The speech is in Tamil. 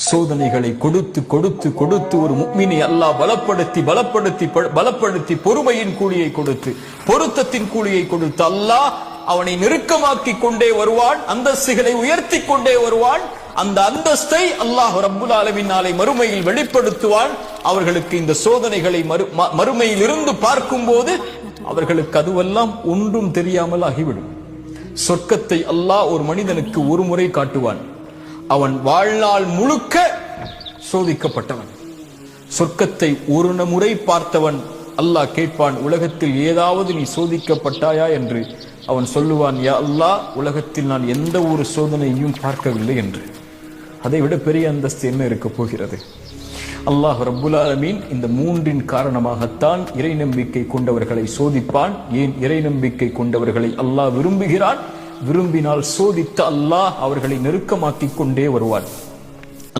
சோதனைகளை கொடுத்து கொடுத்து கொடுத்து ஒரு முஃமினை அல்லாஹ் பலப்படுத்தி பலப்படுத்தி பலப்படுத்தி பொறுமையின் கூலியை கொடுத்து பொருத்தத்தின் கூலியை கொடுத்து அல்லாஹ் அவனை நெருக்கமாக்கி கொண்டே வருவான், அந்தஸ்துகளை உயர்த்தி கொண்டே வருவான். அந்த அந்தஸ்தை அல்லாஹ் ரப்புல் ஆலமீன் நாளை மறுமையில் வெளிப்படுத்துவான். அவர்களுக்கு இந்த சோதனைகளை மறுமையில் இருந்து பார்க்கும் போது அவர்களுக்கு அதுவெல்லாம் ஒன்றும் தெரியாமல் ஆகிவிடும். சொர்க்கத்தை அல்லாஹ் ஒரு மனிதனுக்கு ஒரு முறை காட்டுவான். அவன் வாழ்நாள் முழுக்க சோதிக்கப்பட்டவன். சொர்க்கத்தை ஒரு முறை பார்த்தவன் அல்லாஹ் கேட்பான், உலகத்தில் ஏதாவது நீ சோதிக்கப்பட்டாயா என்று. அவன் சொல்லுவான், யா அல்லாஹ், உலகத்தில் நான் எந்த ஒரு சோதனையும் பார்க்கவில்லை என்று. அதை விட பெரிய அந்தஸ்து என்ன இருக்க போகிறது? அல்லாஹ் ரப்புல் ஆலமீன் இந்த மூன்றின் காரணமாகத்தான் இறை நம்பிக்கை கொண்டவர்களை சோதிப்பான். ஏன் இறை நம்பிக்கை கொண்டவர்களை அல்லாஹ் விரும்புகிறான்? விரும்பினால் சோதித்த அல்லாஹ் அவர்களை நெருக்கமாக்கிக் கொண்டே வருவான்.